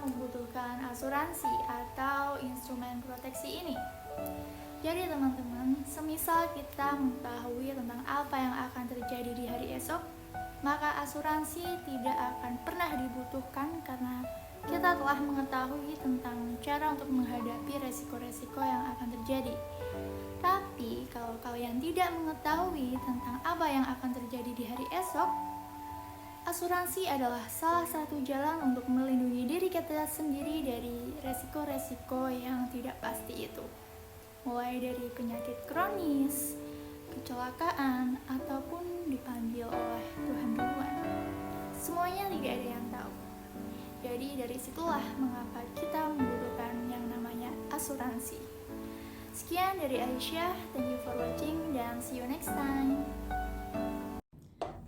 membutuhkan asuransi atau instrumen proteksi ini. Jadi teman-teman, semisal kita mengetahui tentang apa yang akan terjadi di hari esok, maka asuransi tidak akan pernah dibutuhkan karena kita telah mengetahui tentang cara untuk menghadapi resiko-resiko yang akan terjadi. Tapi kalau kalian tidak mengetahui tentang apa yang akan terjadi di hari esok, asuransi adalah salah satu jalan untuk melindungi diri kita sendiri dari resiko-resiko yang tidak pasti itu. Mulai dari penyakit kronis, kecelakaan, ataupun dipanggil oleh Tuhan duluan. Semuanya tidak ada yang tahu. Jadi dari situlah mengapa kita membutuhkan yang namanya asuransi. Sekian dari Aisyah, thank you for watching dan see you next time.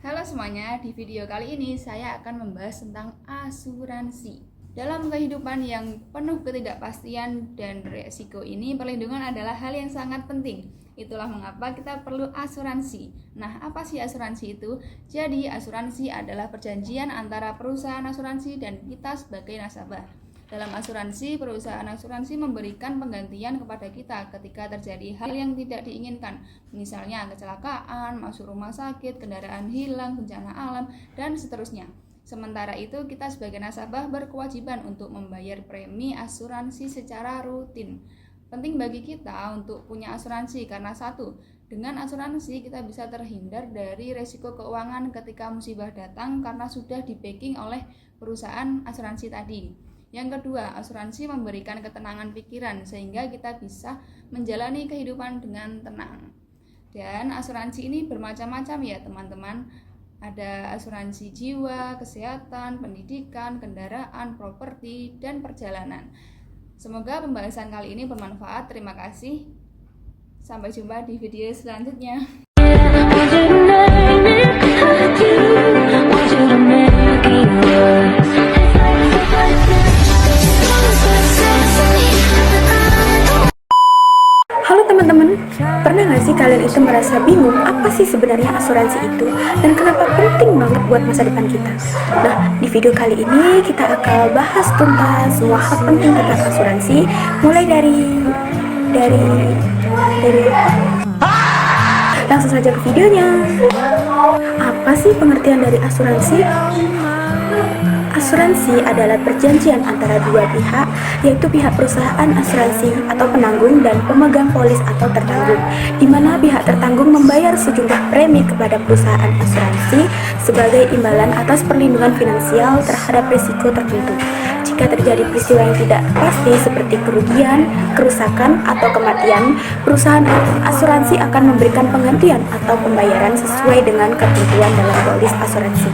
Halo semuanya, di video kali ini saya akan membahas tentang asuransi. Dalam kehidupan yang penuh ketidakpastian dan risiko ini, perlindungan adalah hal yang sangat penting. Itulah mengapa kita perlu asuransi. Nah, apa sih asuransi itu? Jadi, asuransi adalah perjanjian antara perusahaan asuransi dan kita sebagai nasabah. Dalam asuransi, perusahaan asuransi memberikan penggantian kepada kita ketika terjadi hal yang tidak diinginkan. Misalnya kecelakaan, masuk rumah sakit, kendaraan hilang, bencana alam, dan seterusnya. Sementara itu, kita sebagai nasabah berkewajiban untuk membayar premi asuransi secara rutin. Penting bagi kita untuk punya asuransi karena satu, dengan asuransi kita bisa terhindar dari resiko keuangan ketika musibah datang karena sudah di-backing oleh perusahaan asuransi tadi. Yang kedua, asuransi memberikan ketenangan pikiran sehingga kita bisa menjalani kehidupan dengan tenang. Dan asuransi ini bermacam-macam ya teman-teman. Ada asuransi jiwa, kesehatan, pendidikan, kendaraan, properti, dan perjalanan. Semoga pembahasan kali ini bermanfaat. Terima kasih. Sampai jumpa di video selanjutnya. Halo teman-teman, pernah nggak sih kalian itu merasa bingung apa sih sebenarnya asuransi itu dan kenapa penting banget buat masa depan kita? Nah, di video kali ini kita akan bahas tuntas semua hal penting tentang asuransi, mulai dari langsung saja ke videonya. Apa sih pengertian dari asuransi? Asuransi adalah perjanjian antara dua pihak, yaitu pihak perusahaan asuransi atau penanggung dan pemegang polis atau tertanggung, di mana pihak tertanggung membayar sejumlah premi kepada perusahaan asuransi sebagai imbalan atas perlindungan finansial terhadap risiko tertentu. Jika terjadi peristiwa yang tidak pasti seperti kerugian, kerusakan, atau kematian, perusahaan asuransi akan memberikan penggantian atau pembayaran sesuai dengan ketentuan dalam polis asuransi.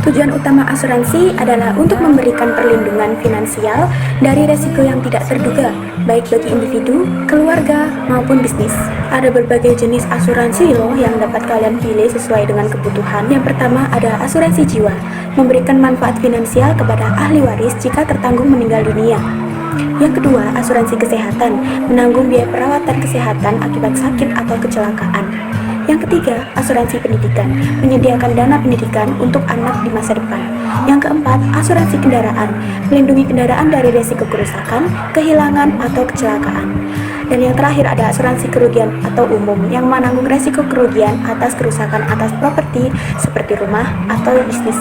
Tujuan utama asuransi adalah untuk memberikan perlindungan finansial dari resiko yang tidak terduga, baik bagi individu, keluarga, maupun bisnis. Ada berbagai jenis asuransi loh yang dapat kalian pilih sesuai dengan kebutuhan. Yang pertama ada asuransi jiwa, memberikan manfaat finansial kepada ahli waris jika tertanggung meninggal dunia. Yang kedua, asuransi kesehatan, menanggung biaya perawatan kesehatan akibat sakit atau kecelakaan. Yang ketiga, asuransi pendidikan, menyediakan dana pendidikan untuk anak di masa depan. Yang keempat, asuransi kendaraan, melindungi kendaraan dari risiko kerusakan, kehilangan, atau kecelakaan. Dan yang terakhir ada asuransi kerugian atau umum, yang menanggung risiko kerugian atas kerusakan atas properti seperti rumah atau bisnis.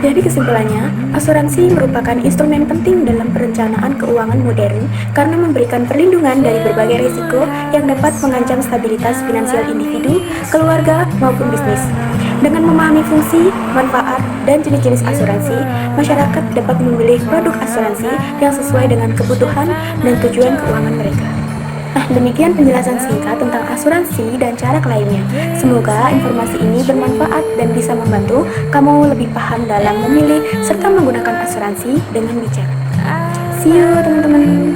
Jadi kesimpulannya, asuransi merupakan instrumen penting dalam perencanaan keuangan modern karena memberikan perlindungan dari berbagai risiko yang dapat mengancam stabilitas finansial individu, keluarga, maupun bisnis. Dengan memahami fungsi, manfaat, dan jenis-jenis asuransi, masyarakat dapat memilih produk asuransi yang sesuai dengan kebutuhan dan tujuan keuangan mereka. Nah, demikian penjelasan singkat tentang asuransi dan cara lainnya. Semoga informasi ini bermanfaat dan bisa membantu kamu lebih paham dalam memilih serta menggunakan asuransi dengan bijak. See you teman-teman.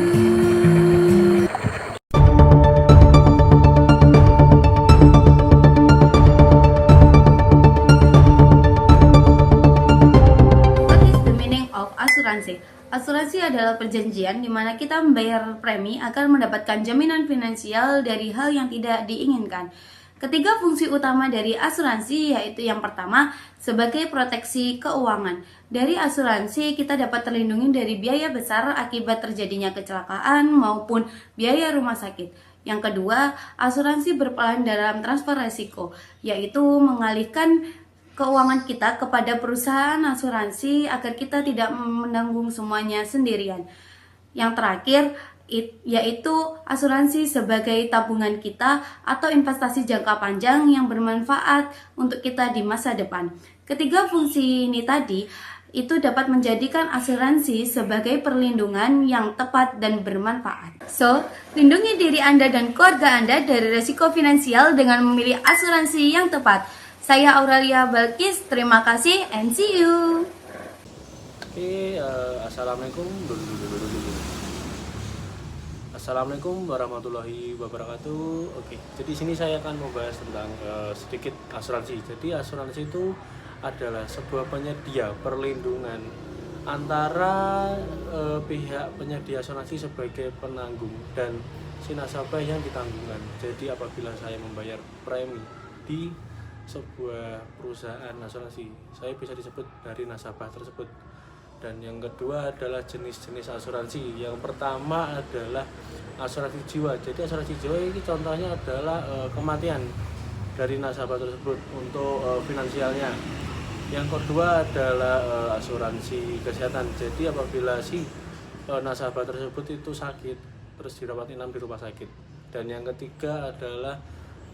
What is the meaning of asuransi? Asuransi adalah perjanjian di mana kita membayar premi agar mendapatkan jaminan finansial dari hal yang tidak diinginkan. Ketiga fungsi utama dari asuransi yaitu yang pertama sebagai proteksi keuangan. Dari asuransi kita dapat terlindungi dari biaya besar akibat terjadinya kecelakaan maupun biaya rumah sakit. Yang kedua, asuransi berperan dalam transfer resiko, yaitu mengalihkan keuangan kita kepada perusahaan asuransi agar kita tidak menanggung semuanya sendirian. Yang terakhir, yaitu asuransi sebagai tabungan kita atau investasi jangka panjang yang bermanfaat untuk kita di masa depan. Ketiga fungsi ini tadi itu dapat menjadikan asuransi sebagai perlindungan yang tepat dan bermanfaat. So, lindungi diri Anda dan keluarga Anda dari risiko finansial dengan memilih asuransi yang tepat. Saya Aurelia Balkis, terima kasih and see you. Oke, assalamualaikum. Assalamualaikum warahmatullahi wabarakatuh. Oke, jadi sini saya akan membahas tentang sedikit asuransi. Jadi asuransi itu adalah sebuah penyedia perlindungan antara pihak penyedia asuransi sebagai penanggung dan si nasabah yang ditanggungkan. Jadi apabila saya membayar premi di sebuah perusahaan asuransi, saya bisa disebut dari nasabah tersebut. Dan yang kedua adalah jenis-jenis asuransi. Yang pertama adalah asuransi jiwa. Jadi asuransi jiwa ini contohnya adalah kematian dari nasabah tersebut untuk finansialnya. Yang kedua adalah asuransi kesehatan. Jadi apabila si nasabah tersebut itu sakit terus dirawat inap di rumah sakit. Dan yang ketiga adalah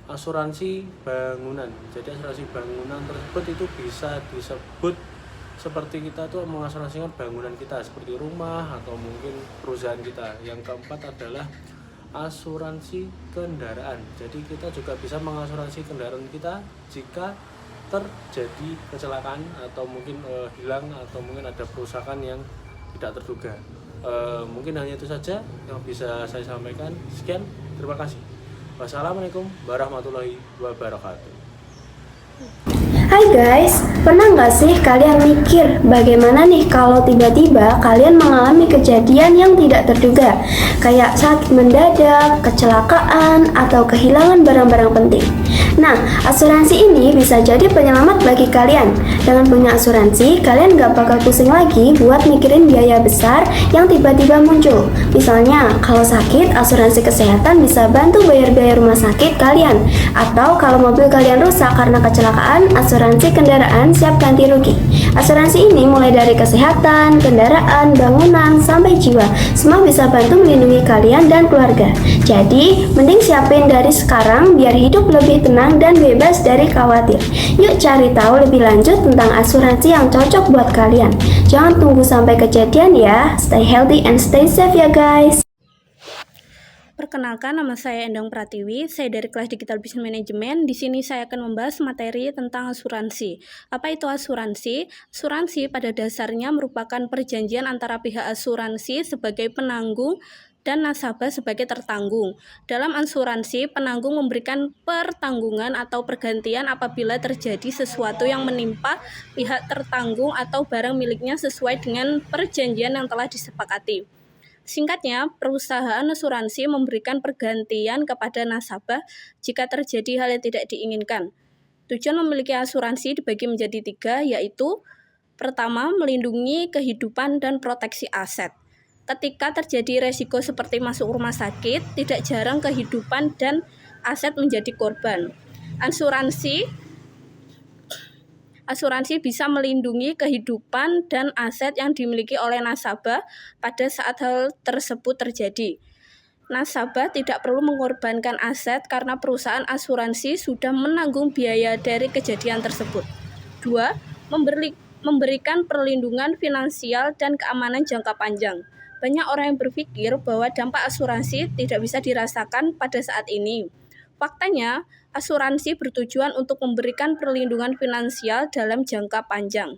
asuransi bangunan. Jadi asuransi bangunan tersebut itu bisa disebut seperti kita tuh mengasuransikan bangunan kita seperti rumah atau mungkin perusahaan kita. Yang keempat adalah asuransi kendaraan. Jadi kita juga bisa mengasuransi kendaraan kita jika terjadi kecelakaan atau mungkin hilang atau mungkin ada perusakan yang tidak terduga. Mungkin hanya itu saja yang bisa saya sampaikan. Sekian, terima kasih. Wassalamualaikum warahmatullahi wabarakatuh. Hai guys, pernah nggak sih kalian mikir bagaimana nih kalau tiba-tiba kalian mengalami kejadian yang tidak terduga, kayak sakit mendadak, kecelakaan, atau kehilangan barang-barang penting? Nah, asuransi ini bisa jadi penyelamat bagi kalian. Dengan punya asuransi, kalian nggak bakal pusing lagi buat mikirin biaya besar yang tiba-tiba muncul. Misalnya, kalau sakit, asuransi kesehatan bisa bantu bayar biaya rumah sakit kalian. Atau kalau mobil kalian rusak karena kecelakaan, asuransi kendaraan siap ganti rugi. Asuransi ini mulai dari kesehatan, kendaraan, bangunan, sampai jiwa. Semua bisa bantu melindungi kalian dan keluarga. Jadi, mending siapin dari sekarang biar hidup lebih tenang dan bebas dari khawatir. Yuk cari tahu lebih lanjut tentang asuransi yang cocok buat kalian. Jangan tunggu sampai kejadian ya. Stay healthy and stay safe ya guys. Perkenalkan, nama saya Endang Pratiwi. Saya dari kelas Digital Business Management. Di sini saya akan membahas materi tentang asuransi. Apa itu asuransi? Asuransi pada dasarnya merupakan perjanjian antara pihak asuransi sebagai penanggung dan nasabah sebagai tertanggung. Dalam asuransi, penanggung memberikan pertanggungan atau pergantian apabila terjadi sesuatu yang menimpa pihak tertanggung atau barang miliknya sesuai dengan perjanjian yang telah disepakati. Singkatnya, perusahaan asuransi memberikan pergantian kepada nasabah jika terjadi hal yang tidak diinginkan. Tujuan memiliki asuransi dibagi menjadi 3, yaitu pertama, melindungi kehidupan dan proteksi aset. Ketika terjadi resiko seperti masuk rumah sakit, tidak jarang kehidupan dan aset menjadi korban. Asuransi bisa melindungi kehidupan dan aset yang dimiliki oleh nasabah pada saat hal tersebut terjadi. Nasabah tidak perlu mengorbankan aset karena perusahaan asuransi sudah menanggung biaya dari kejadian tersebut. 2. Memberikan perlindungan finansial dan keamanan jangka panjang. Banyak orang yang berpikir bahwa dampak asuransi tidak bisa dirasakan pada saat ini. Faktanya, asuransi bertujuan untuk memberikan perlindungan finansial dalam jangka panjang.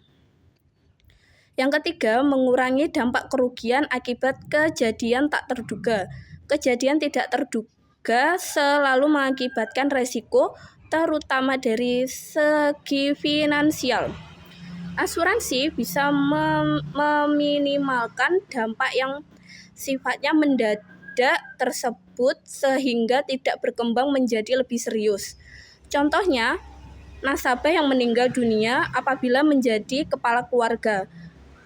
Yang ketiga, mengurangi dampak kerugian akibat kejadian tak terduga. Kejadian tidak terduga selalu mengakibatkan resiko, terutama dari segi finansial. Asuransi bisa meminimalkan dampak yang sifatnya mendadak tersebut sehingga tidak berkembang menjadi lebih serius. Contohnya, nasabah yang meninggal dunia apabila menjadi kepala keluarga.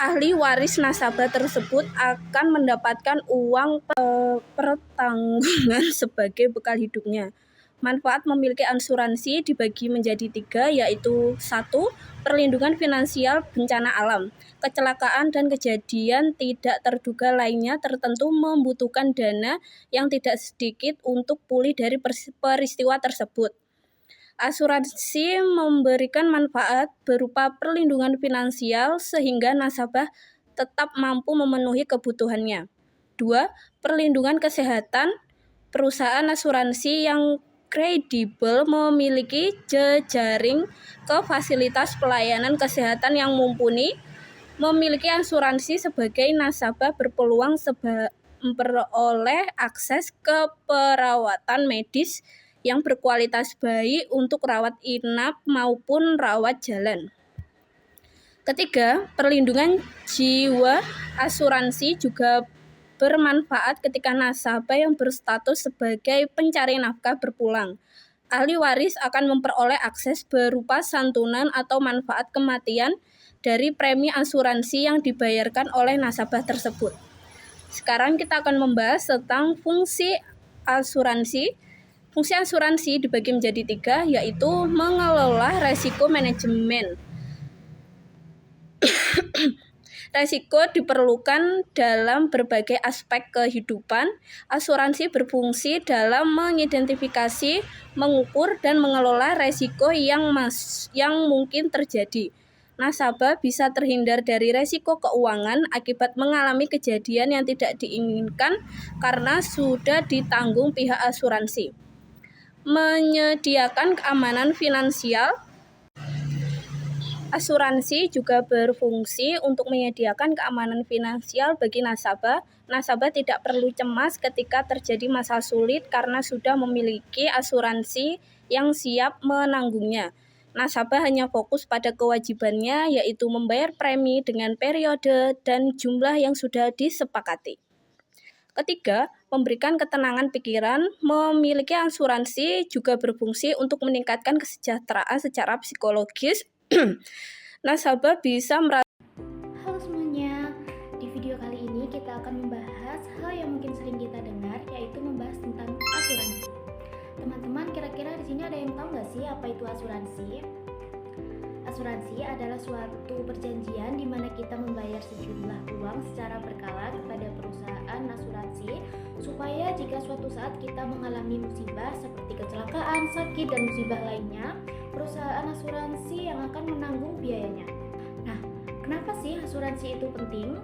Ahli waris nasabah tersebut akan mendapatkan uang pertanggungan sebagai bekal hidupnya. Manfaat memiliki asuransi dibagi menjadi 3, yaitu 1. Perlindungan finansial bencana alam. Kecelakaan dan kejadian tidak terduga lainnya tertentu membutuhkan dana yang tidak sedikit untuk pulih dari peristiwa tersebut. Asuransi memberikan manfaat berupa perlindungan finansial sehingga nasabah tetap mampu memenuhi kebutuhannya. 2. Perlindungan kesehatan. Perusahaan asuransi yang kredibel memiliki jejaring ke fasilitas pelayanan kesehatan yang mumpuni. Memiliki asuransi sebagai nasabah berpeluang memperoleh akses ke perawatan medis yang berkualitas baik untuk rawat inap maupun rawat jalan. Ketiga, perlindungan jiwa. Asuransi juga bermanfaat ketika nasabah yang berstatus sebagai pencari nafkah berpulang. Ahli waris akan memperoleh akses berupa santunan atau manfaat kematian dari premi asuransi yang dibayarkan oleh nasabah tersebut. Sekarang kita akan membahas tentang fungsi asuransi. Fungsi asuransi dibagi menjadi 3, yaitu mengelola resiko manajemen. Resiko diperlukan dalam berbagai aspek kehidupan. Asuransi berfungsi dalam mengidentifikasi, mengukur, dan mengelola resiko yang mungkin terjadi. Nasabah bisa terhindar dari resiko keuangan akibat mengalami kejadian yang tidak diinginkan karena sudah ditanggung pihak asuransi. Menyediakan keamanan finansial. Asuransi juga berfungsi untuk menyediakan keamanan finansial bagi nasabah. Nasabah tidak perlu cemas ketika terjadi masalah sulit karena sudah memiliki asuransi yang siap menanggungnya. Nasabah hanya fokus pada kewajibannya, yaitu membayar premi dengan periode dan jumlah yang sudah disepakati. Ketiga, memberikan ketenangan pikiran. Memiliki asuransi juga berfungsi untuk meningkatkan kesejahteraan secara psikologis. Nasabah bisa merasa. Halo semuanya, di video kali ini kita akan membahas hal yang mungkin sering kita dengar, yaitu membahas tentang asuransi. Teman-teman, kira-kira di sini ada yang tahu nggak sih apa itu asuransi? Asuransi adalah suatu perjanjian di mana kita membayar sejumlah uang secara berkala kepada perusahaan asuransi supaya jika suatu saat kita mengalami musibah seperti kecelakaan, sakit, dan musibah lainnya, perusahaan asuransi yang akan menanggung biayanya. Nah, kenapa sih asuransi itu penting?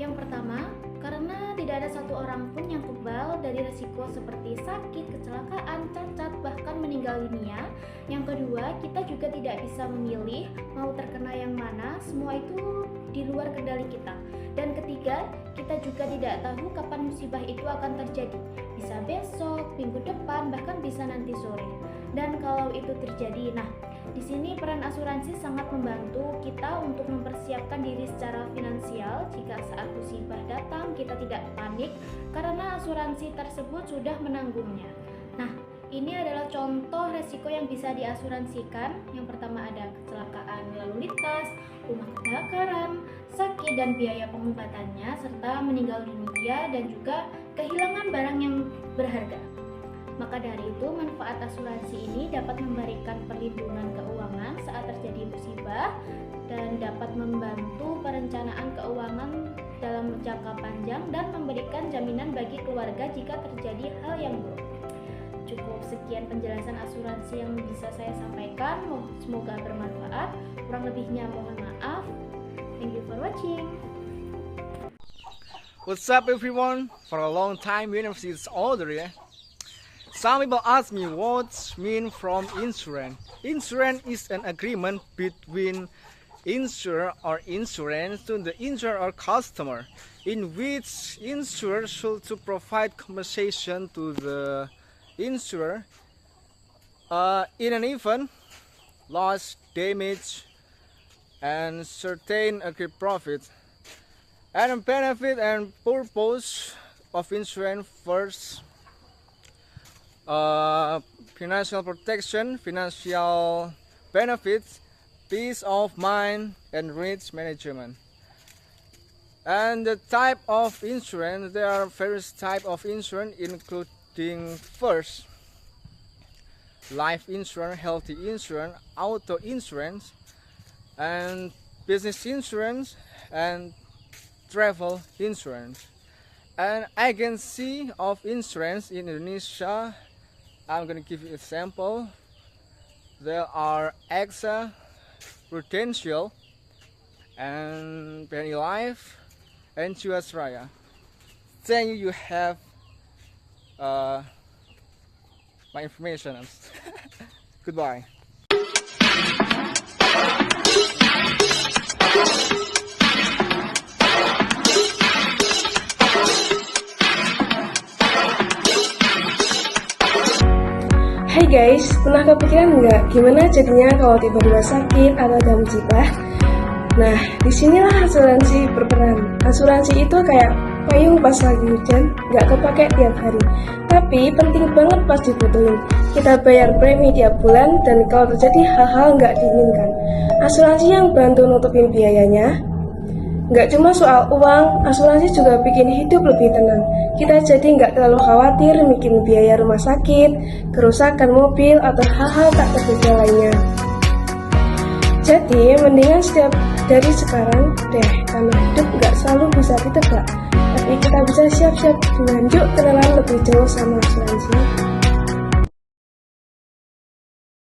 Yang pertama, karena tidak ada satu orang pun yang kebal dari resiko seperti sakit, kecelakaan, cacat, bahkan meninggal dunia. Yang kedua, kita juga tidak bisa memilih mau terkena yang mana, semua itu di luar kendali kita. Dan ketiga, kita juga tidak tahu kapan musibah itu akan terjadi. Bisa besok, minggu depan, bahkan bisa nanti sore. Dan kalau itu terjadi, nah, di sini peran asuransi sangat membantu kita untuk mempersiapkan diri secara finansial jika saat musibah datang kita tidak panik karena asuransi tersebut sudah menanggungnya. Nah, ini adalah contoh resiko yang bisa diasuransikan. Yang pertama ada kecelakaan lalu lintas, rumah kebakaran, sakit dan biaya pengobatannya, serta meninggal dunia dan juga kehilangan barang yang berharga. Maka dari itu, manfaat asuransi ini dapat memberikan perlindungan keuangan saat terjadi musibah dan dapat membantu perencanaan keuangan dalam jangka panjang dan memberikan jaminan bagi keluarga jika terjadi hal yang buruk. Cukup sekian penjelasan asuransi yang bisa saya sampaikan. Semoga bermanfaat. Kurang lebihnya mohon maaf. Thank you for watching. What's up everyone? For a long time university is older, yeah? Some people ask me what's mean from insurance. Insurance is an agreement between insurer or insurance to the insurer or customer, in which insurer should to provide compensation to the insurer in an event, loss, damage, and certain agreed profit. And benefit and purpose of insurance first. financial protection, financial benefits, peace of mind, and risk management. And the type of insurance, there are various type of insurance, including first, life insurance, healthy insurance, auto insurance, and business insurance, and travel insurance. An agency of insurance in Indonesia, I'm going to give you an example. There are AXA, Prudential, and Penny Life, and Jiwasraya. Thank you, you have my information. Goodbye. Hai guys, pernah kepikiran nggak gimana jadinya kalau tiba-tiba sakit atau ada musibah? Nah, disinilah asuransi berperan. Asuransi itu kayak payung pas lagi hujan, nggak kepake tiap hari. Tapi penting banget pas dibutuhin. Kita bayar premi tiap bulan dan kalau terjadi hal-hal nggak diinginkan, asuransi yang bantu nutupin biayanya. Nggak cuma soal uang, asuransi juga bikin hidup lebih tenang. Kita jadi nggak terlalu khawatir mikirin biaya rumah sakit, kerusakan mobil, atau hal-hal tak terduga lainnya. Jadi, mendingan setiap dari sekarang deh, karena hidup nggak selalu bisa ditebak. Tapi kita bisa siap-siap dengan yuk kenalan lebih jauh sama asuransi.